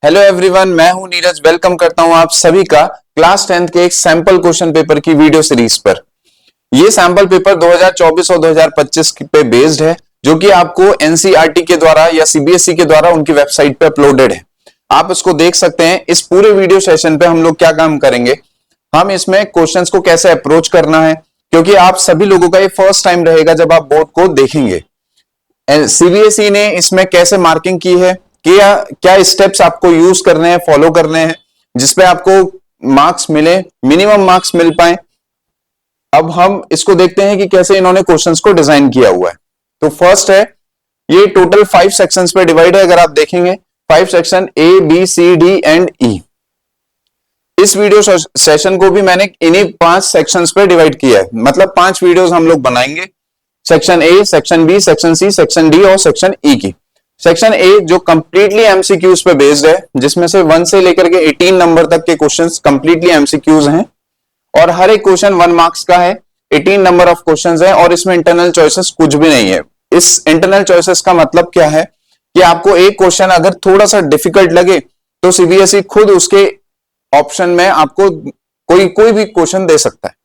Hello everyone, मैं हूं Neeraj. Welcome करता हूं आप सभी का क्लास 10th के एक सैंपल क्वेश्चन पेपर की वीडियो सीरीज पर। ये सैंपल पेपर 2024 और 2025 पे बेस्ड है, जो कि आपको एनसीईआरटी के द्वारा या सीबीएसई के द्वारा उनकी वेबसाइट पे अपलोडेड है। आप उसको देख सकते हैं। इस पूरे वीडियो सेशन पे हम लोग क्या काम करेंगे, हम इसमें क्वेश्चंस को कैसे अप्रोच करना है, क्योंकि आप सभी लोगों का ये फर्स्ट टाइम रहेगा जब आप बोर्ड को देखेंगे। सीबीएसई ने इसमें कैसे मार्किंग की है, क्या क्या स्टेप्स आपको यूज करने हैं, फॉलो करने हैं, जिसपे आपको मार्क्स मिले, मिनिमम मार्क्स मिल पाए। अब हम इसको देखते हैं कि कैसे इन्होंने क्वेश्चंस को डिजाइन किया हुआ है। तो फर्स्ट है, ये टोटल 5 सेक्शंस पे डिवाइड है। अगर आप देखेंगे 5 section A B C D and E. इस वीडियो सेशन को भी मैंने इन्हीं 5 सेक्शंस पे डिवाइड किया है, मतलब 5 वीडियोस हम लोग बनाएंगे। Section A, section B, section C, section D और सेक्शन ई की। सेक्शन ए जो कंप्लीटली एमसीक्यूज पे बेस्ड है, जिसमें से 1 से लेकर के 18 नंबर तक के क्वेश्चंस कंप्लीटली एमसीक्यूज हैं और हर एक क्वेश्चन 1 मार्क्स का है। 18 नंबर ऑफ क्वेश्चंस है और इसमें इंटरनल चॉइसेस कुछ भी नहीं है। इस इंटरनल चॉइसेस का मतलब क्या है कि आपको एक क्वेश्चन अगर थोड़ा सा डिफिकल्ट लगे तो सीबीएसई खुद उसके ऑप्शन में आपको कोई भी क्वेश्चन दे सकता है।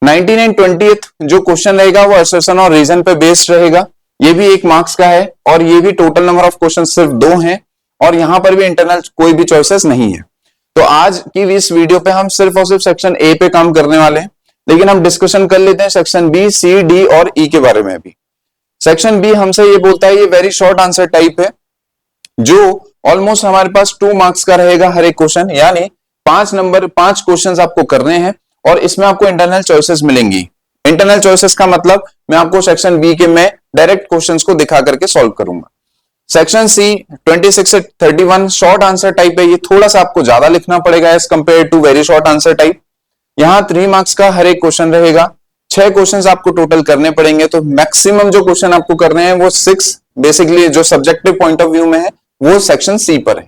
19 एंड 20th जो क्वेश्चन रहेगा वो असर्शन और रीजन पे बेस्ड रहेगा। ये भी 1 मार्क्स का है और ये भी टोटल नंबर ऑफ क्वेश्चन सिर्फ 2 हैं और यहां पर भी इंटरनल कोई भी चॉइसेस नहीं है। तो आज की इस वीडियो पे हम सिर्फ और सिर्फ सेक्शन ए पे काम करने वाले हैं, लेकिन हम डिस्कशन कर लेते हैं सेक्शन बी, सी, डी और ई के बारे में भी। सेक्शन बी हमसे ये बोलता है, ये वेरी शॉर्ट आंसर टाइप है, जो ऑलमोस्ट हमारे पास 2 मार्क्स का रहेगा हर एक क्वेश्चन, यानी 5 क्वेश्चन आपको करने हैं और इसमें आपको इंटरनल चॉइसेस मिलेंगी। इंटरनल चॉइसेस का मतलब मैं आपको सेक्शन बी के में डायरेक्ट क्वेश्चंस को दिखा करके सॉल्व करूंगा। सेक्शन सी 26 से 31 शॉर्ट आंसर टाइप है। ये थोड़ा सा आपको ज्यादा लिखना पड़ेगा as compare to very short answer type. यहां 3 मार्क्स का हर एक क्वेश्चन रहेगा। 6 क्वेश्चंस आपको टोटल करने पड़ेंगे, तो मैक्सिमम जो क्वेश्चन आपको करने हैं वो 6 बेसिकली जो सब्जेक्टिव पॉइंट ऑफ व्यू में है वो सेक्शन सी पर है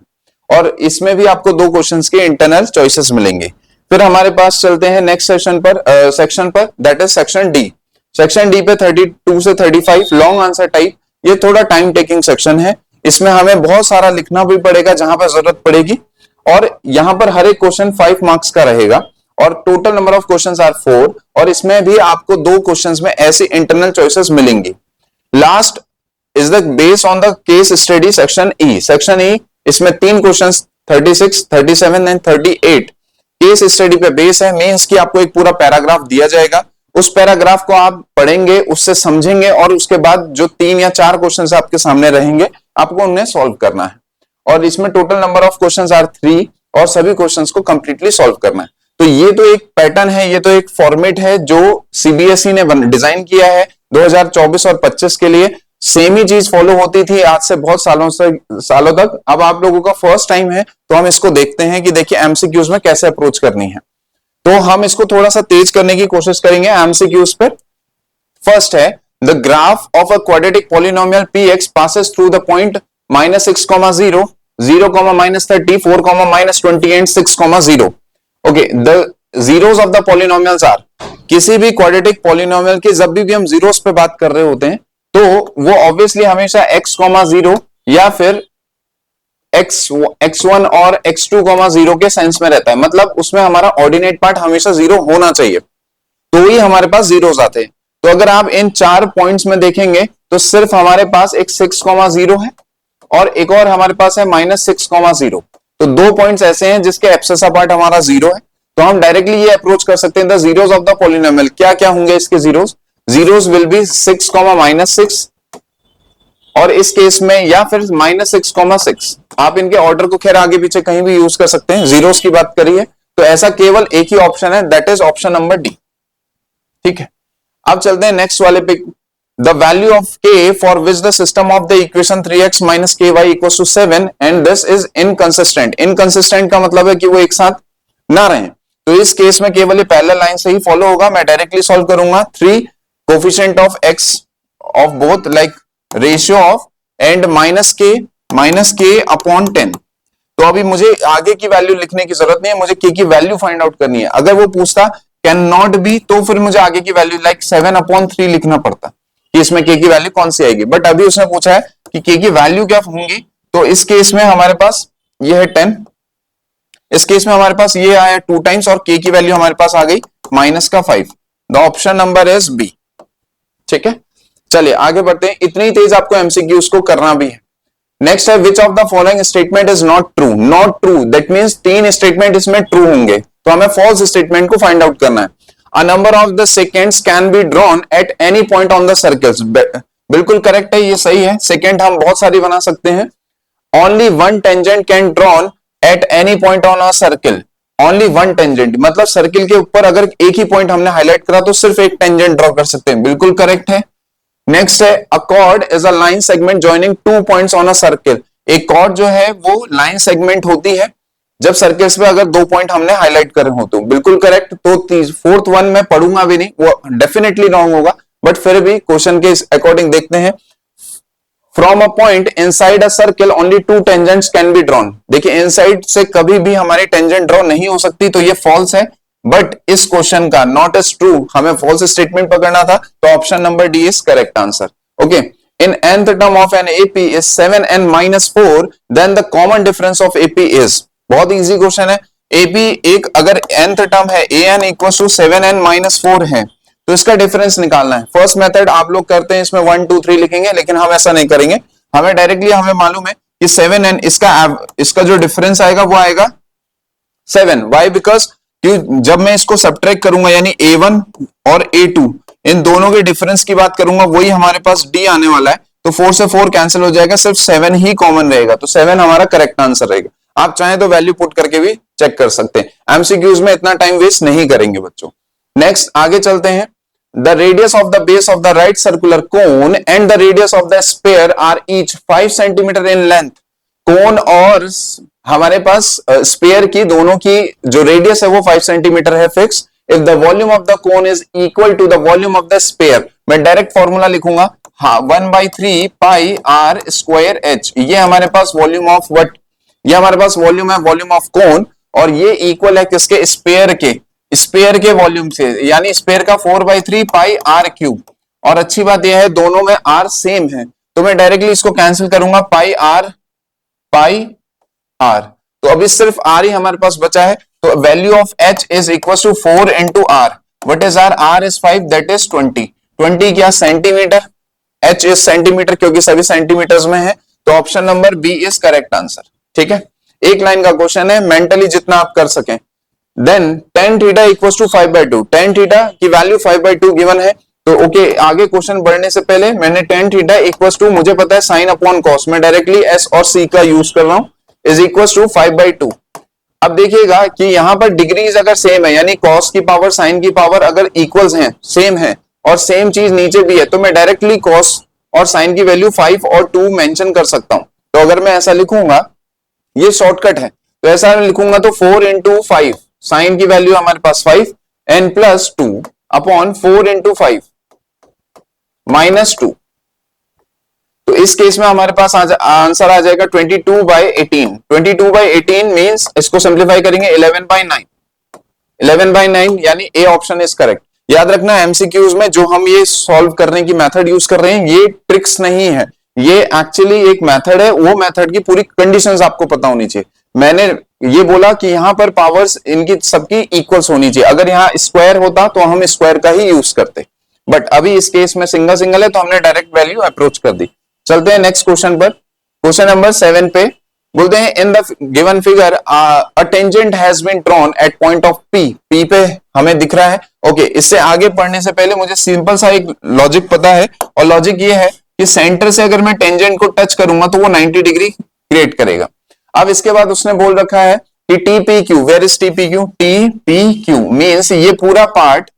और इसमें भी आपको 2 क्वेश्चंस के इंटरनल चॉइसेस मिलेंगे। फिर हमारे पास चलते हैं नेक्स्ट सेक्शन पर that is section D. Section D पे 32 से 35 लॉन्ग आंसर टाइप। ये थोड़ा टाइम टेकिंग सेक्शन है, इसमें हमें बहुत सारा लिखना भी पड़ेगा जहां पर जरूरत पड़ेगी और यहां पर हर एक क्वेश्चन 5 मार्क्स का रहेगा और total number of questions are 4 और इसमें भी आपको 2 क्वेश्चंस में ऐसी इंटरनल चॉइसेस मिलेंगी। Last is the based on the case study section E. Section E इसमें 3 क्वेश्चंस 36, 37 एंड 38 केस स्टडी पे बेस है। मींस कि आपको एक पूरा पैराग्राफ दिया जाएगा, उस पैराग्राफ को आप पढ़ेंगे, उससे समझेंगे और उसके बाद जो 3 या 4 क्वेश्चंस आपके सामने रहेंगे आपको उन्हें सॉल्व करना है और इसमें total number of questions are 3 और सभी क्वेश्चंस को कंप्लीटली सॉल्व करना है। तो ये तो एक पैटर्न है, ये तो एक फॉर्मेट है जो सीबीएसई ने डिजाइन किया है 2024 और 25 के लिए। सेम ही चीज फॉलो होती थी आज से बहुत सालों तक। अब आप लोगों का फर्स्ट टाइम है तो हम इसको देखते हैं कि देखिए एमसीक्यूज में कैसे अप्रोच करनी है। तो हम इसको थोड़ा सा तेज करने की कोशिश करेंगे एमसीक्यूज पर। फर्स्ट है, the graph of a quadratic polynomial px passes through the point -6, 0, 0, -30, 4, -20 and 6, 0. Okay, the zeros of the polynomials are, किसी भी क्वाड्रेटिक पॉलिनोमियल के जब भी हम जीरोस पे बात कर रहे होते हैं तो वो ऑब्वियसली हमेशा x, 0 या फिर x1 और x2, 0 के सेंस में रहता है। मतलब उसमें हमारा ऑर्डिनेट पार्ट हमेशा 0 होना चाहिए, तो ही हमारे पास जीरोस आते हैं। तो अगर आप इन 4 पॉइंट्स में देखेंगे तो सिर्फ हमारे पास एक 6, 0 है और एक और हमारे पास है -6, 0। तो 2 पॉइंट्स ऐसे हैं जिसके एब्सेसा पार्ट हमारा 0 है। तो हम डायरेक्टली ये अप्रोच कर सकते हैं the zeros of the polynomial. क्या क्या होंगे इसके जीरोस? जीरोस विल बी 6, -6 और इस केस में या फिर -6, 6। आप इनके ऑर्डर को खैर आगे पीछे कहीं भी यूज कर सकते हैं। जीरोस की बात करिए तो ऐसा केवल एक ही ऑप्शन है, that is option number D. ठीक है, अब चलते हैं नेक्स्ट वाले पे। The value of k for which the system of the equation 3x - ky = 7 and this is inconsistent. Inconsistent का मतलब है कि वो एक साथ ना रहे। तो इस केस में केवल ये पैरेलल लाइन से ही फॉलो होगा। मैं डायरेक्टली सॉल्व करूंगा। 3 coefficient of x of both like ratio of and -k upon 10। तो अभी मुझे आगे की वैल्यू लिखने की जरूरत नहीं है, मुझे k की वैल्यू फाइंड आउट करनी है। अगर वो पूछता कैन नॉट बी तो फिर मुझे आगे की वैल्यू लाइक 7/3 लिखना पड़ता कि इसमें k की वैल्यू कौन सी आएगी। बट अभी उसने पूछा है कि k की वैल्यू क्या होंगी, तो इस केस में हमारे पास ये है 10। इस केस में हमारे पास ये आया 2 टाइम्स और k की वैल्यू हमारे पास आ गई -5। The option number is B. ठीक है, चलिए आगे बढ़ते हैं। इतनी तेज आपको एमसीक्यूज को करना भी है। नेक्स्ट है which of the following statement is not true. Not true that means 3 statement इसमें ट्रू होंगे, तो हमें फॉल्स स्टेटमेंट को फाइंड आउट करना है। A number of the seconds can be drawn at any point on the circles. बिल्कुल correct है, ये सही है। सेकेंड हम बहुत सारी बना सकते हैं। Only one tangent can drawn at any point on a circle. Only one tangent मतलब सर्किल के ऊपर अगर एक ही पॉइंट हमने हाईलाइट करा तो सिर्फ एक टेंजेंट ड्रॉ कर सकते हैं, बिल्कुल करेक्ट है। नेक्स्ट है अ cord is a line segment joining 2 points on a circle. एक कॉर्ड जो है वो लाइन सेगमेंट होती है जब सर्किल्स पे अगर 2 पॉइंट हमने हाईलाइट करे हो, तो बिल्कुल करेक्ट। तो फोर्थ वन मैं पढ़ूंगा भी नहीं, वो डेफिनेटली रॉन्ग होगा, बट फिर भी क्वेश्चन के अकॉर्डिंग देखते हैं। From a point inside a circle only 2 tangents can be drawn. देखिए इनसाइड से कभी भी हमारी टेंजेंट ड्रॉ नहीं हो सकती, तो ये फॉल्स है। बट इस क्वेश्चन का नॉट इज ट्रू, हमें फॉल्स स्टेटमेंट पकड़ना था, तो option number D is correct answer. Okay, in nth term of an AP is 7n minus 4, then the common difference of AP is। बहुत easy question है। AP एक अगर nth term है an equal to 7n minus 4 है, तो इसका difference निकालना है। फर्स्ट मेथड आप लोग करते हैं, इसमें 1 2 3 लिखेंगे, लेकिन हम ऐसा नहीं करेंगे। हमें डायरेक्टली हमें मालूम है कि 7n इसका जो डिफरेंस आएगा वो आएगा 7। वाई? बिकॉज जब मैं इसको सब्ट्रैक्ट करूंगा यानी A1 और A2 इन दोनों के डिफरेंस की बात करूंगा, वही हमारे पास D आने वाला है, तो 4 से 4 कैंसिल हो जाएगा, सिर्फ 7 ही कॉमन रहेगा, तो 7 हमारा करेक्ट आंसर रहेगा। आप चाहें तो वैल्यू पुट करके भी चेक कर सकते हैं। एमसीक्यूज में इतना टाइम वेस्ट नहीं करेंगे बच्चों। नेक्स्ट आगे चलते हैं। The radius of the base of the right circular cone and the radius of the sphere are each 5 centimetre in length. Cone और हमारे पास स्फीयर की दोनों की जो रेडियस है वो 5 सेंटीमीटर है fix. If the volume of the cone is equal to the volume of the sphere, मैं डायरेक्ट फॉर्मूला लिखूंगा, हाँ 1/3 पाई आर स्क्वायर एच। ये हमारे पास वॉल्यूम ऑफ व्हाट, ये हमारे पास वॉल्यूम है, वॉल्यूम ऑफ कोन, और ये इक्वल है किसके? स्फीयर के वॉल्यूम से, यानी स्फीयर का 4/3 पाई आर क्यूब। और अच्छी बात यह है दोनों में आर सेम है, तो मैं डायरेक्टली इसको कैंसिल करूंगा, पाई आर। तो अभी सिर्फ आर ही हमारे पास बचा है, तो value of H is equal to 4 into R. What is R? R is 5, that is 20। 20 क्या? सेंटीमीटर। एच इज सेंटीमीटर क्योंकि सभी सेंटीमीटर्स में है, तो option number B is correct answer. ठीक है, एक लाइन का क्वेश्चन है, मेंटली जितना आप कर सकें। Then tan theta equal to 5/2। tan theta की वैल्यू 5/2 गिवन है, तो ओके आगे क्वेश्चन बढ़ने से पहले मैंने tan थीटा इक्वल टू, मुझे पता है साइन अपॉन कॉस, मैं डायरेक्टली एस और सी का यूज कर रहा हूं, इज इक्वल टू 5/2। अब देखिएगा कि यहां पर डिग्रीज अगर सेम है, यानी कॉस की पावर साइन की पावर अगर इक्वल्स हैं, सेम है, और सेम चीज नीचे भी है, तो मैं डायरेक्टली कॉस और साइन की वैल्यू 5 और 2 मेंशन कर सकता हूं। तो अगर मैं ऐसा लिखूंगा, ये शॉर्टकट है, तो ऐसा मैं लिखूंगा तो 4 इंटू 5, साइन की वैल्यू हमारे पास 5 N plus 2 upon 4 into 5 minus 2। तो इस केस में हमारे पास आंसर आ जाएगा 22/18। 22/18 मींस इसको सिंप्लीफाई करेंगे 11/9। 11/9 यानी ए ऑप्शन इज करेक्ट। याद रखना एमसीक्यूज में जो हम ये सॉल्व करने की मेथड यूज कर रहे हैं, ये ट्रिक्स नहीं है, ये एक्चुअली एक मेथड है। वो मेथड की पूरी कंडीशंस आपको पता होनी चाहिए। मैंने ये बोला कि यहां पर पावर्स इनकी सबकी इक्वल्स होनी चाहिए। अगर यहाँ स्क्वायर होता तो हम स्क्वायर का ही यूज करते, बट अभी इस केस में सिंगल सिंगल है, तो हमने डायरेक्ट वैल्यू अप्रोच कर दी। चलते हैं नेक्स्ट क्वेश्चन पर। क्वेश्चन नंबर 7 पे बोलते हैं in the given figure a tangent has been drawn at point of P. P पे हमें दिख रहा है। ओके, इससे आगे पढ़ने से पहले मुझे सिंपल सा एक लॉजिक पता है, और लॉजिक ये है कि सेंटर से अगर मैं टेंजेंट को टच करूंगा तो वो 90 डिग्री क्रिएट करेगा। अब इसके बाद उसने बोल रखा है कि T P Q, where is T P Q? T P Q means ये पूरा पार्ट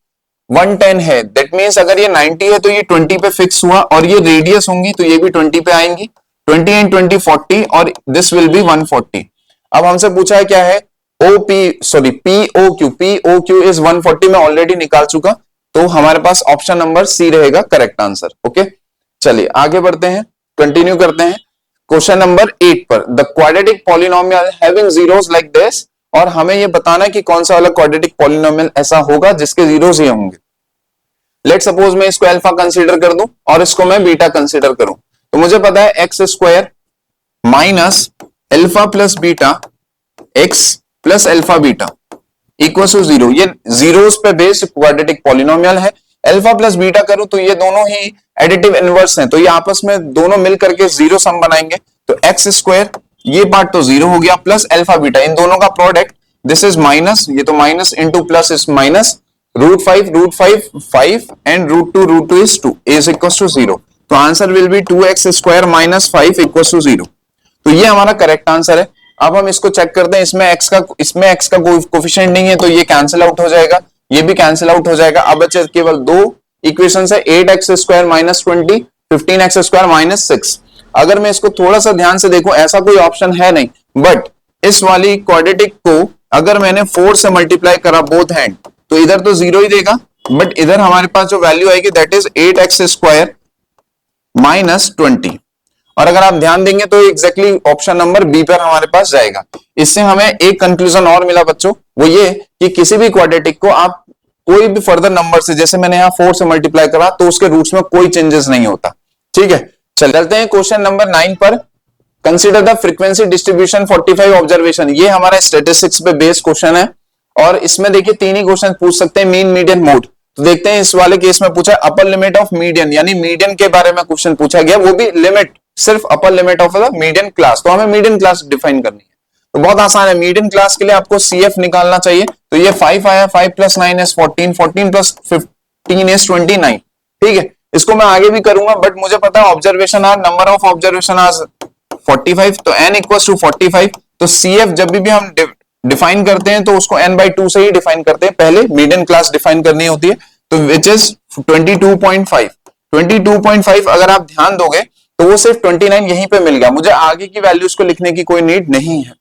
110 है, दैट मीन्स अगर ये 90 है तो ये 20 पे फिक्स हुआ, और ये रेडियस होंगी तो ये भी 20 पे आएंगी। 20 एंड 20 40, और दिस विल बी 140। अब हमसे पूछा है क्या है? POQ इज 140, मैं ऑलरेडी निकाल चुका, तो हमारे पास ऑप्शन नंबर सी रहेगा करेक्ट आंसर। ओके, चलिए आगे बढ़ते हैं, कंटिन्यू करते हैं क्वेश्चन नंबर 8 पर। The quadratic polynomial having zeros like this, और हमें ये बताना है कि कौन सा वाला क्वाड्रेटिक पॉलिनोमियल ऐसा होगा जिसके जीरोस ये होंगे। लेट सपोज मैं इसको अल्फा कंसीडर कर दूं और इसको मैं बीटा कंसीडर करूं, तो मुझे पता है x square minus alpha plus beta x plus alpha beta equal to 0। ये जीरोस पे बेस्ड क्वाड्रेटिक पॉलिनोमियल है। अल्फा प्लस बीटा करूं तो ये दोनों ही एडिटिव इनवर्स हैं, तो ये आपस में दोनों मिलकर के जीरो सम बनाएंगे। तो एक्स स्क्वायर ये पार्ट तो जीरो हो गया, प्लस अल्फा बीटा इन दोनों का प्रोडक्ट, दिस इज माइनस, ये तो minus into plus is minus, root five 5 and root two is 2 is equal to 0। तो answer will be 2x square minus 5 equal to 0। तो ये हमारा करेक्ट आंसर है। अब हम इसको चेक करते हैं, इसमें x का कोई कोफिशिएंट नहीं है तो ये कैंसिल आउट हो जाएगा, ये भी कैंसिल आउट हो जाएगा। अब बचे केवल दो इक्वेशन है, 8x square minus 20, 15x square minus 6। अगर मैं इसको थोड़ा सा ध्यान से देखूं, ऐसा कोई ऑप्शन है नहीं, बट इस वाली क्वाड्रेटिक को अगर मैंने 4 से मल्टीप्लाई करा बोथ हैंड तो इधर तो 0 ही देगा, बट इधर हमारे पास जो वैल्यू आएगी that is 8x square minus 20। और अगर आप ध्यान देंगे तो एग्जैक्टली ऑप्शन नंबर बी पर हमारे पास जाएगा। इससे हमें एक कंक्लूजन और मिला बच्चों, वो ये कि किसी भी क्वाड्रेटिक को आप कोई भी फर्दर नंबर से, जैसे मैंने यहाँ 4 से मल्टीप्लाई करा तो उसके रूट्स में कोई चेंजेस नहीं होता। ठीक है, चलते हैं क्वेश्चन नंबर 9 पर। Consider the frequency distribution 45 observation. ये हमारा स्टैटिस्टिक्स पे बेस्ड क्वेश्चन है और इसमें देखिए 3 ही क्वेश्चन पूछ सकते हैं, मीन मीडियन मोड। तो देखते हैं इस वाले केस में पूछा अपर लिमिट ऑफ मीडियन, यानी मीडियन के बारे में क्वेश्चन पूछा गया, वो भी लिमिट सिर्फ upper limit of the median class. तो हमें मीडियन क्लास डिफाइन करनी है, तो बहुत आसान है। मीडियन क्लास के लिए आपको CF निकालना चाहिए, तो ये 5 आया, 5 प्लस 9 इज 14, 14 प्लस 15 इज 29। ठीक है, इसको मैं आगे भी करूंगा, बट मुझे पता है observation are, number of observation are 45, तो n इक्वल्स टू 45। तो CF जब भी हम डिफाइन करते हैं तो उसको n/2 से ही डिफाइन करते हैं, पहले मीडियन क्लास डिफाइन करनी होती है, तो विच इज 22.5। 22.5 अगर आप ध्यान दोगे तो वो सिर्फ 29 यहीं पे मिल गया, मुझे आगे की वैल्यूज को लिखने की कोई नीड नहीं है।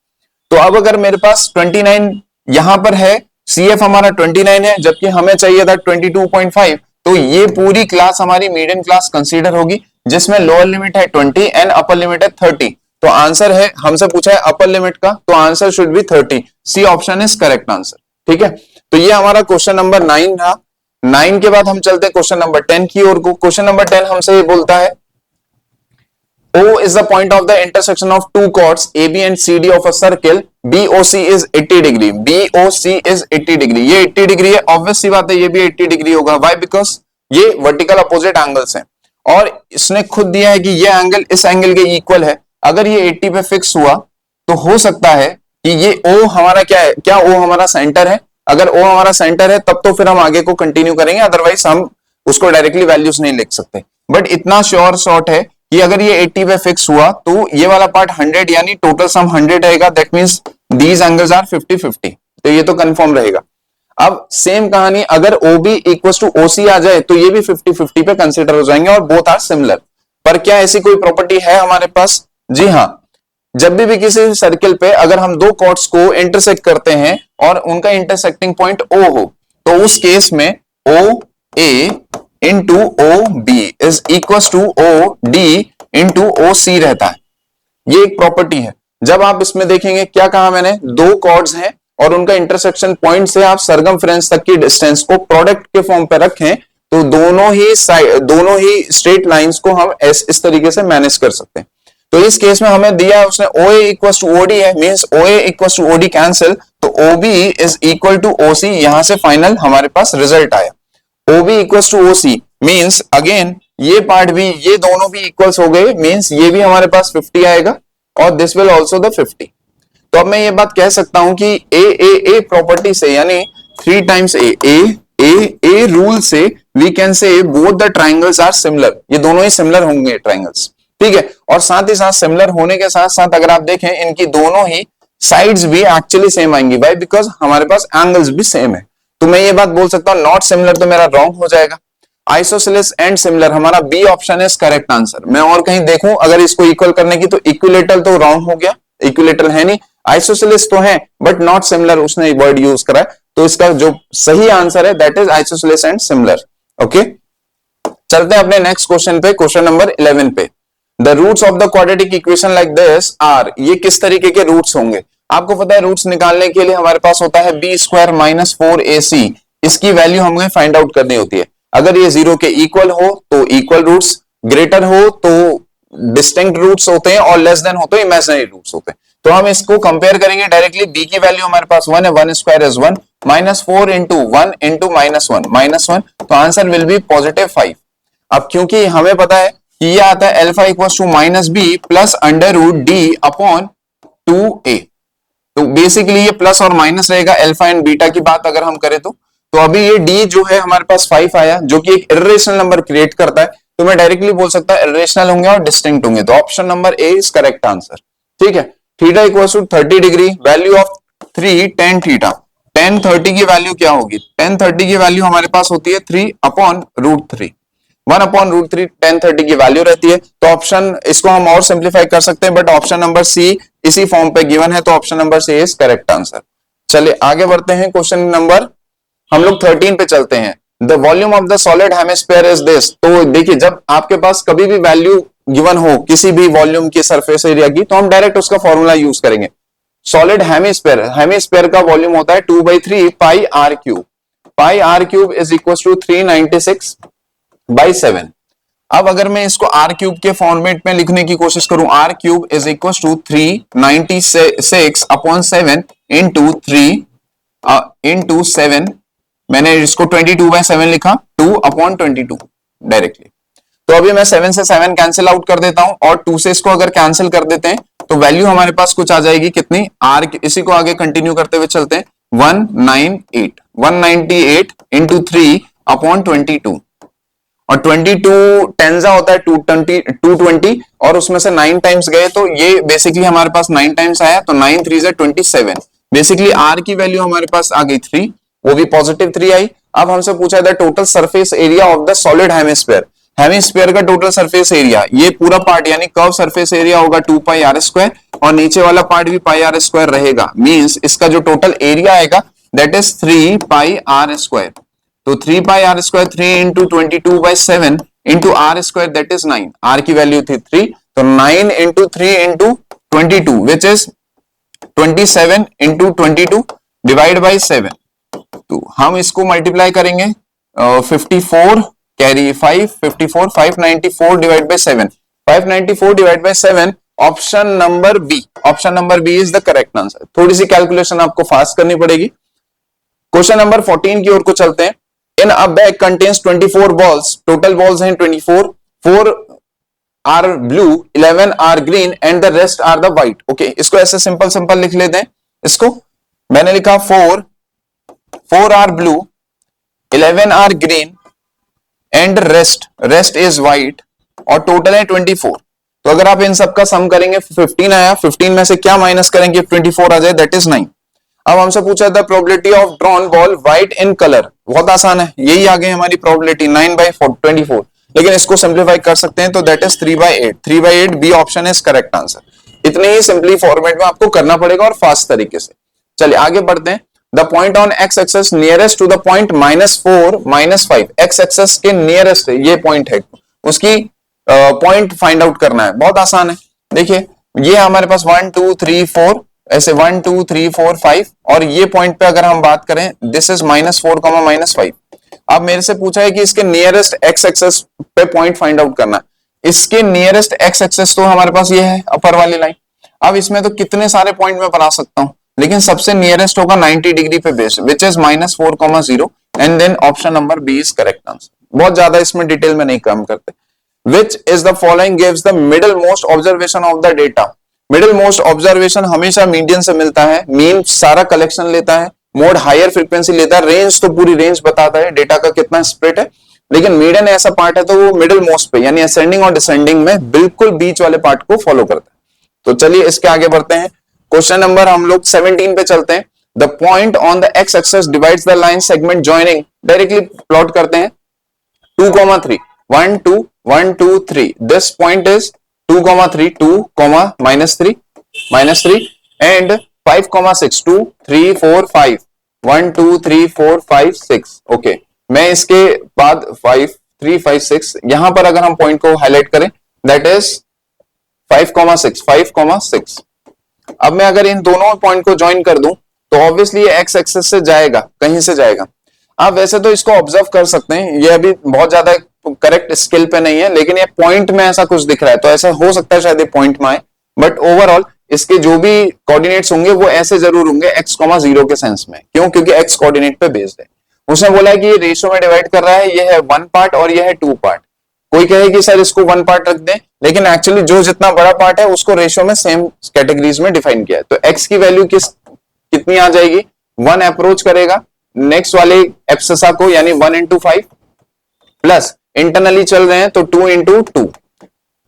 तो अब अगर मेरे पास 29 यहां पर है, CF हमारा 29 है, जबकि हमें चाहिए था 22.5, तो ये पूरी क्लास हमारी मीडियन क्लास कंसीडर होगी, जिसमें लोअर लिमिट है 20 एंड अपर लिमिट है 30। तो आंसर है, हमसे पूछा है अपर लिमिट का, तो answer should be 30। C option is correct answer. ठीक है, तो ये हमारा क्वेश्चन नंबर 9 था। 9 के बाद हम चलते हैं क्वेश्चन नंबर 10 की ओर को। क्वेश्चन नंबर 10 हमसे ये बोलता है O is the point of the intersection of two chords AB and CD of a circle. BOC is 80 degree. BOC is 80 degree. ये 80 डिग्री है, ऑब्वियस सी बात है, ये भी 80 डिग्री होगा। Why? Because ये वर्टिकल अपोजिट एंगल्स हैं और इसने खुद दिया है कि ये एंगल इस एंगल के इक्वल है। अगर ये 80 पे फिक्स हुआ तो हो सकता है कि ये O हमारा क्या है, क्या O हमारा सेंटर है? अगर O हमारा सेंटर है तब तो फिर हम आगे को कंटिन्यू करेंगे, अदरवाइज हम उसको डायरेक्टली वैल्यूज नहीं लिख सकते। बट इतना श्योर शॉट है कि अगर ये 80 पे फिक्स हुआ तो ये वाला पार्ट 100 यानी टोटल सम 100 रहेगा, that means these angles are 50-50, तो ये तो कंफर्म रहेगा। अब सेम कहानी अगर OB इक्वल्स टू OC आ जाए तो ये भी 50-50 पे कंसीडर हो जाएंगे और बोथ आर सिमिलर। पर क्या ऐसी कोई प्रॉपर्टी है हमारे पास? जी हाँ, जब भी किसी सर्किल पे अगर हम दो कॉर्ड्स को इंटरसेक्ट करते हैं और उनका इंटरसेक्टिंग पॉइंट O हो, तो उस केस में OA into OB is equal to OD into OC रहता है। ये एक प्रॉपर्टी है। जब आप इसमें देखेंगे, क्या कहा मैंने, दो कॉर्ड्स हैं और उनका इंटरसेक्शन पॉइंट से आप सरकमफ्रेंस तक की डिस्टेंस को प्रोडक्ट के फॉर्म पे रखें तो दोनों ही स्ट्रेट लाइंस को हम इस तरीके से मैनेज कर सकते हैं। तो इस केस में हमें दिया है उसने OA इक्वल टू OD है, means OA equal to OD cancel, तो OB is equal to OC। यहां से फाइनल हमारे पास रिजल्ट आया OB equals to OC, means again ये पार्ट भी, ये दोनों भी इक्वल्स हो गए, मींस ये भी हमारे पास 50 आएगा और दिस विल आल्सो द 50। तो अब मैं ये बात कह सकता हूं कि A प्रॉपर्टी से, यानी 3 टाइम्स A रूल से we can say both the triangles are similar. ये दोनों ही सिमिलर होंगे ट्राइंगल्स, ठीक है। और साथ ही साथ सिमिलर होने के साथ साथ अगर आप देखें इनकी दोनों ही साइड्स भी एक्चुअली सेम आएंगी। वाई? बिकॉज हमारे पास एंगल्स भी सेम है। तो मैं ये बात बोल सकता हूं नॉट सिमिलर तो मेरा रॉन्ग हो जाएगा। आइसोसेलेस एंड सिमिलर, हमारा B option is correct answer. मैं और कहीं देखूं अगर इसको इक्वल करने की, तो इक्विलेटरल तो रॉन्ग हो गया, इक्विलेटरल है नहीं। आइसोसेलेस तो है बट नॉट सिमिलर उसने वर्ड यूज करा है, तो इसका जो सही आंसर है that is isosceles and similar. Okay, चलते हैं अपने नेक्स्ट क्वेश्चन पे, क्वेश्चन नंबर 11 पे। The roots of the quadratic equation like this are, ये किस तरीके के रूट्स होंगे? आपको पता है रूट्स निकालने के लिए हमारे पास होता है b स्क्वायर माइनस 4ac। इसकी वैल्यू हमें फाइंड आउट करनी होती है। अगर ये 0 के इक्वल हो तो इक्वल रूट्स, ग्रेटर हो तो डिस्टिंक्ट रूट्स होते हैं और लेस देन हो तो इमेजिनरी रूट्स होते हैं। तो हम इसको कंपेयर करेंगे डायरेक्टली। b की वैल्यू हमारे पास 1 है, 1 स्क्वायर इज 1, -4 इंटू 1 इंटू -1, तो आंसर विल बी +5। अब क्योंकि हमें पता है कि ये आता है alpha equal to -b plus √d upon 2a, तो बेसिकली ये प्लस और माइनस रहेगा अल्फा एंड बीटा की बात अगर हम करें तो अभी ये d जो है हमारे पास 5 आया, जो कि एक इर्रेशनल नंबर क्रिएट करता है, तो मैं डायरेक्टली बोल सकता है इर्रेशनल होंगे और डिस्टिंक्ट होंगे, तो option number A is correct answer. ठीक है, theta equals to 30 degree, value of 3 tan theta, tan 30 की वैल्यू क्या होगी? tan 30 की वैल्यू हमारे पास होती है 3 अपॉन √3, 1 अपॉन √3 tan 30 की वैल्यू रहती है। तो ऑप्शन, इसको हम और सिंप्लीफाई कर सकते हैं, बट ऑप्शन नंबर सी इसी फॉर्म पे गिवन है, तो option number C is correct answer. चलिए आगे बढ़ते हैं, क्वेश्चन नंबर हम लोग 13 पे चलते हैं। The volume of the solid hemisphere is this. तो देखिए, जब आपके पास कभी भी वैल्यू गिवन हो किसी भी वॉल्यूम की सरफेस एरिया की, तो हम डायरेक्ट उसका फॉर्मूला यूज करेंगे। सॉलिड हेमिस्फीयर, हेमिस्फीयर का वॉल्यूम होता है 2/3 pi R cube, pi R cube is equal to 396/7। अब अगर मैं इसको आर क्यूब के फॉर्मेट में लिखने की कोशिश करूं, R cube is equal to 396/7 into 3 into 7, मैंने इसको 22/7 लिखा, 2/22 डायरेक्टली। तो अभी मैं 7 से 7 कैंसिल आउट कर देता हूं, और 2 से इसको अगर कैंसिल कर देते हैं तो वैल्यू हमारे पास कुछ आ जाएगी कितनी, आर, इसी को आगे कंटिन्यू करते हुए चलते हैं, 198 इंटू 3/22, और 22 टेंजा होता है 220, और उसमें से 9 टाइम्स गए, तो ये बेसिकली हमारे पास 9 टाइम्स आया, तो 9 3 से 27। बेसिकली आर की वैल्यू हमारे पास आ गई 3, वो भी +3 आई। अब हमसे पूछा है the total surface area of the solid hemisphere, hemisphere का टोटल सरफेस एरिया, ये पूरा पार्ट यानी कर्व सरफेस एरिया होगा 2πr², और नीचे वाला पार्ट भी πr² रहेगा, मींस इसका जो टोटल एरिया आएगा दैट इज 3πr²। तो 3πr², 3 into 22/7 into r² that is 9, r की वैल्यू थी 3, तो 9 into 3 into 22 which is 27 into 22 divide by 7। तो हम इसको मल्टीप्लाई करेंगे, 54 carry 5, 54, 594 divide by 7, 594 divide by 7, option number B, option number B is the correct answer. थोड़ी सी कैलकुलेशन आपको फास्ट करनी पड़ेगी। क्वेश्चन नंबर 14 की ओर को चलते हैं। In a bag contains 24 balls, total balls हैं 24, 4 are blue, 11 are green and the rest are the white. Okay, इसको ऐसे सिंपल लिख लेते हैं। इसको मैंने लिखा 4 are blue, 11 are green and rest is white, और टोटल है 24। तो अगर आप इन सब का सम करेंगे 15 आया, 15 में से क्या माइनस करेंगे 24 आ जाए, दैट इज 9। अब हमसे पूछा the probability of drawn ball white in colour, बहुत आसान है, यही आ गई हमारी प्रोबेबिलिटी 9/24, लेकिन इसको सिंप्लीफाई कर सकते हैं, तो that is 3/8, 3/8 B option is correct answer. इतने ही सिंपली फॉर्मेट में आपको करना पड़ेगा और फास्ट तरीके से। चलिए आगे बढ़ते हैं। The point on x axis nearest to the point -4 -5, x axis के नियरेस्ट ये पॉइंट है, उसकी पॉइंट फाइंड आउट करना है, बहुत आसान है। देखिए ये हमारे पास 1 2 3 4, ऐसे 1 2 3 4 5, और ये पॉइंट पे अगर हम बात करें दिस इज -4, -5। अब मेरे से पूछा है कि इसके नियरेस्ट एक्स एक्सेस पे पॉइंट फाइंड आउट करना है। इसके नियरेस्ट एक्स एक्सेस तो हमारे पास ये है अपर वाली लाइन। अब इसमें तो कितने सारे पॉइंट मैं बना सकता हूं, लेकिन सबसे नियरेस्ट होगा 90 डिग्री पे based, which is -4, 0, and then option number B is correct answer. बहुत ज्यादा इसमें डिटेल में नहीं काम करते। Which is the following gives the middle most observation of the data? Middle most observation हमेशा मीडियन से मिलता है, मीन सारा कलेक्शन लेता है, मोड हायर फ्रीक्वेंसी लेता है, रेंज तो पूरी रेंज बताता है डेटा का कितना स्प्रेड है, लेकिन मीडियन ऐसा पार्ट है तो वो मिडिल मोस्ट पे यानी असेंडिंग और डिसेंडिंग में बिल्कुल बीच वाले पार्ट को फॉलो करता है। तो चलिए इसके आगे बढ़ते हैं। क्वेश्चन नंबर हम लोग 17 पे चलते हैं। The point on the x axis divides the line segment joining, directly plot करते हैं 2, 3, 1 2 3, this point is 2, 3, 2, -3, and 5, 6, 2 3 4 5, 1 2 3 4 5 6। Okay, मैं इसके बाद 5 3 5 6 यहां पर अगर हम पॉइंट को हाईलाइट करें दैट इज 5, 6। अब मैं अगर इन दोनों पॉइंट को ज्वाइन कर दूं तो ऑब्वियसली ये एक्स एक्सिस से जाएगा, कहीं से जाएगा। आप वैसे तो इसको ऑब्जर्व कर सकते हैं, ये अभी बहुत ज्यादा करेक्ट स्केल पे नहीं है, लेकिन ये पॉइंट में ऐसा कुछ दिख रहा है, तो ऐसा हो सकता है शायद ये पॉइंट में आए, बट ओवरऑल इसके जो भी कोऑर्डिनेट्स होंगे वो ऐसे जरूर होंगे x,0 के सेंस में। क्यों? क्योंकि x कोऑर्डिनेट पे बेस्ड है। उसने बोला है कि ये रेशियो में डिवाइड कर रहा है, ये है 1 पार्ट और ये है 2 पार्ट। कोई कहे कि सर इसको 1 पार्ट रख दें, लेकिन एक्चुअली जो जितना बड़ा पार्ट है उसको रेशियो में सेम कैटेगरीज में डिफाइन किया है। तो x की वैल्यू कितनी आ जाएगी? 1 अप्रोच करेगा नेक्स्ट वाले एब्सिसा को, यानी 1 into 5 प्लस इंटरनली चल रहे हैं तो 2 into 2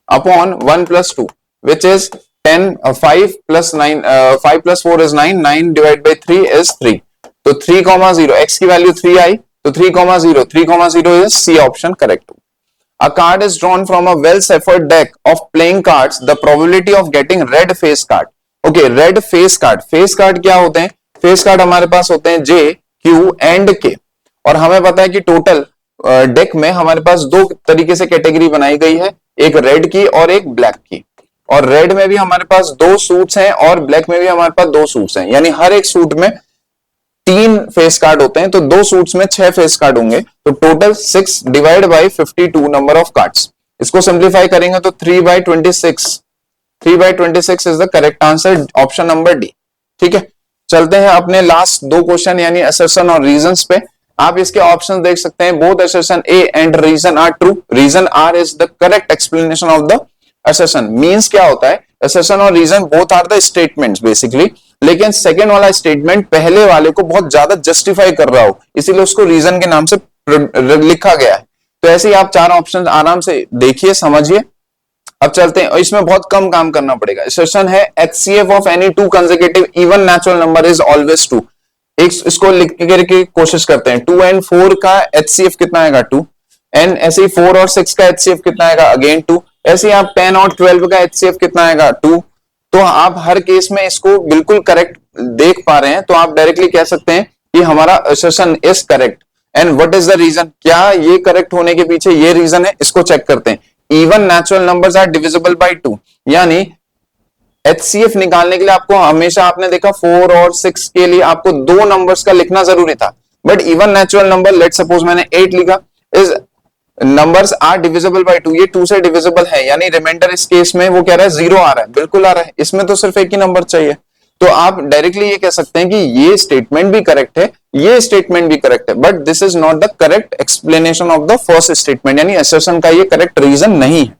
upon 1 plus 2 which is 10, 5 plus 9, 5 plus 4 is 9, 9 divided by 3 is 3। तो 3,0 x की वैल्यू 3 आई, तो 3,0, 3,0 is C option correct. A card is drawn from a well-shuffled deck of playing cards. The probability of getting red face card. Okay, red face card. Face card क्या होते हैं? Face card हमारे पास होते हैं J, Q and K। और हमें पता है कि टोटल डेक में हमारे पास दो तरीके से कैटेगरी बनाई गई है, एक रेड की और एक ब्लैक की। और रेड में भी हमारे पास 2 सूट्स हैं और ब्लैक में भी हमारे पास 2 सूट्स हैं, यानी हर एक सूट में 3 फेस कार्ड होते हैं, तो 2 सूट्स में 6 फेस कार्ड होंगे। तो total 6 divide by 52 number of cards. इसको सिंप्लीफाई करेंगे तो 3/26, 3/26 is the correct answer, option number D. ठीक है, चलते हैं अपने लास्ट 2 क्वेश्चन यानी असर्शन और रीजंस पे। आप इसके ऑप्शंस देख सकते हैं, both assertion A and reason are true, reason R is the correct explanation of the assertion. Means क्या होता है? असर्शन और reason both are the statements basically, लेकिन सेकेंड वाला स्टेटमेंट पहले वाले को बहुत ज्यादा जस्टिफाई कर रहा हो, इसीलिए उसको रीजन के नाम से लिखा गया है। तो ऐसे ही आप 4 ऑप्शन आराम से देखिए, समझिए। अब चलते हैं, इसमें बहुत कम काम करना पड़ेगा। असर्शन है HCF of any 2 consecutive even natural number is always 2। इसको लिख के कोशिश करते हैं। 2 and 4 का HCF कितना आएगा? 2। एंड ऐसे ही 4 और 6 का HCF कितना आएगा? अगेन 2। ऐसे ही आप 10 और 12 का HCF कितना आएगा? 2। तो आप हर केस में इसको बिल्कुल करेक्ट देख पा रहे हैं, तो आप डायरेक्टली कह सकते हैं कि हमारा assertion is correct. And what is the reason? क्या ये करेक्ट होने के पीछे ये रीजन है? इसको चेक करते हैं। Even natural numbers are divisible by 2, यानी HCF निकालने के लिए आपको हमेशा, आपने देखा 4 और 6 के लिए आपको 2 नंबर्स का लिखना जरूरी था, but even natural number, let suppose मैंने 8 लिखा, is numbers are divisible by 2, ये 2 से डिविजिबल है, यानी रिमाइंडर इस केस में वो कह रहा है 0 आ रहा है, बिल्कुल आ रहा है। इसमें तो सिर्फ एक ही नंबर चाहिए। तो आप डायरेक्टली ये कह सकते हैं कि ये स्टेटमेंट भी करेक्ट है, ये स्टेटमेंट भी करेक्ट है, but this is not the correct explanation of the first statement, यानी असर्शन का ये करेक्ट रीजन नहीं है।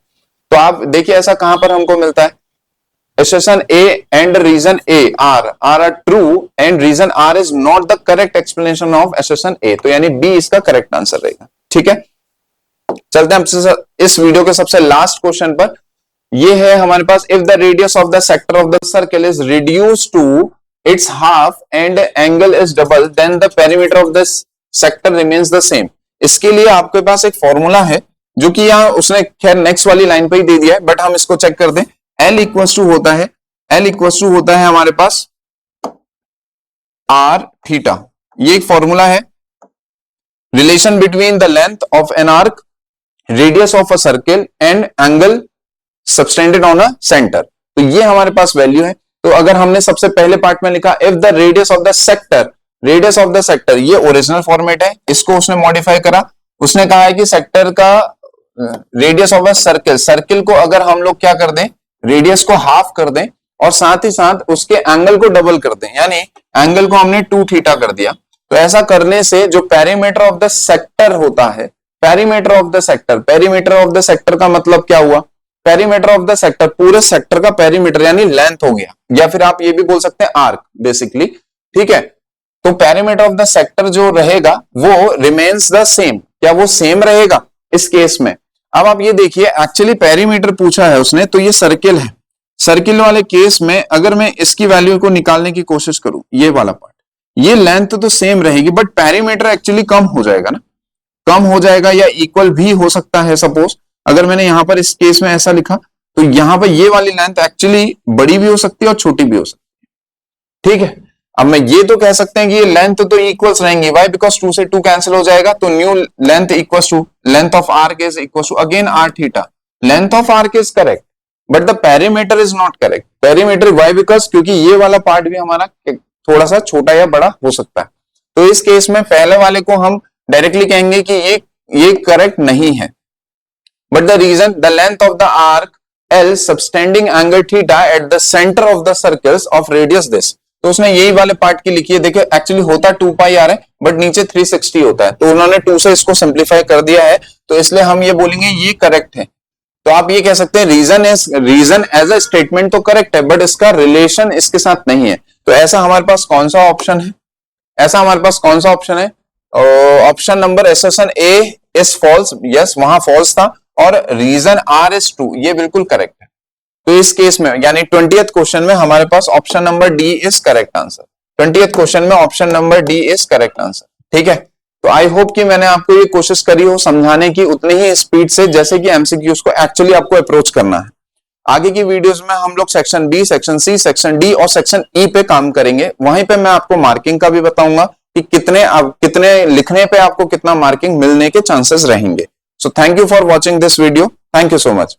तो आप देखिए ऐसा कहां पर हमको मिलता है? assertion A and reason A are true and reason R is not the correct explanation of assertion A। तो यानी B इसका करेक्ट आंसर रहेगा। ठीक है, चलते हैं इस वीडियो के सबसे लास्ट क्वेश्चन पर। ये है हमारे पास, if the radius of the sector of the circle is reduce to its half and angle is double, then the perimeter of the sector remains the same. इसके लिए आपके पास एक फॉर्मूला है जो कि यहाँ उसने खैर नेक्स्ट वाली लाइन पे ही दे दिया है, बट हम इसको चेक कर दें। L इक्वल्स टू होता है हमारे पास R थीटा। ये एक फॉर्मूला है, relation between the length of an arc, radius of a circle and angle subtended on a centre. तो ये हमारे पास वैल्यू है। तो अगर हमने सबसे पहले पार्ट में लिखा if the radius of the sector, radius of the sector, ये ओरिजिनल फॉर्मेट है, इसको उसने मॉडिफाई करा। उसने कहा है कि सेक्टर का radius of a circle, circle को अगर हम लोग क्या कर दें, रेडियस को हाफ कर दें और साथ ही साथ उसके एंगल को डबल कर दें, यानी एंगल को हमने 2 थीटा कर दिया। तो ऐसा करने से जो पेरीमीटर ऑफ द सेक्टर होता है, perimeter of the sector, perimeter of the sector का मतलब क्या हुआ? पेरीमीटर ऑफ द सेक्टर, पूरे सेक्टर का पेरीमीटर यानी लेंथ हो गया, या फिर आप ये भी बोल सकते हैं आर्क बेसिकली। ठीक है, तो पेरीमीटर ऑफ द सेक्टर जो रहेगा वो रिमेन्स द सेम। क्या वो सेम रहेगा इस केस में? अब आप ये देखिए, एक्चुअली पेरीमीटर पूछा है उसने, तो ये सर्किल है। सर्किल वाले केस में अगर मैं इसकी वैल्यू को निकालने की कोशिश करूं, ये वाला पार्ट, ये लेंथ तो सेम रहेगी, बट पेरीमीटर एक्चुअली कम हो जाएगा ना, कम हो जाएगा या इक्वल भी हो सकता है। सपोज अगर मैंने यहां पर इस केस में ऐसा लिखा, तो यहां पर ये वाली लेंथ एक्चुअली बड़ी भी हो सकती है और छोटी भी हो सकती है। ठीक है, अब मैं ये तो कह सकते हैं कि ये लेंथ तो इक्वल्स रहेंगी, व्हाई? बिकॉज 2 से 2 कैंसिल हो जाएगा, तो new length equals to length of arc is equals to again r थीटा। Length of arc is correct, but the perimeter is not correct. Perimeter why? Because क्योंकि ये वाला पार्ट भी हमारा थोड़ा सा छोटा या बड़ा हो सकता है। तो इस केस में पहले वाले को हम डायरेक्टली कहेंगे कि ये करेक्ट नहीं है। But the reason, the length of the arc L subtending angle theta at the center of the circles of radius this। तो उसने यही वाले पार्ट की लिखी है। देखिए एक्चुअली होता 2 पाई आर है बट नीचे 360 होता है, तो उन्होंने 2 से इसको सिंप्लीफाई कर दिया है, तो इसलिए हम ये बोलेंगे ये करेक्ट है। तो आप ये कह सकते हैं रीजन एज अ स्टेटमेंट तो करेक्ट है बट इसका रिलेशन इसके साथ नहीं है। तो ऐसा हमारे पास कौन सा ऑप्शन है? ऐसा हमारे पास कौन सा ऑप्शन है? Option number assertion A is false. Yes, वहां फॉल्स था और रीजन आर इज ट्रू, ये बिल्कुल करेक्ट है। तो इस केस में यानी 20th क्वेश्चन में हमारे पास option number D is correct answer. 20th question में option number D is correct answer. ठीक है, तो आई होप कि मैंने आपको ये कोशिश करी हो समझाने की उतनी ही स्पीड से जैसे कि एमसीक्यूज को एक्चुअली आपको अप्रोच करना है। आगे की वीडियोस में हम लोग section B, section C, section D और सेक्शन ई पे काम करेंगे। वहीं पे मैं आपको मार्किंग का भी बताऊंगा कि कितने लिखने पे आपको कितना मार्किंग मिलने के चांसेस रहेंगे। So thank you for watching this video. Thank you so much.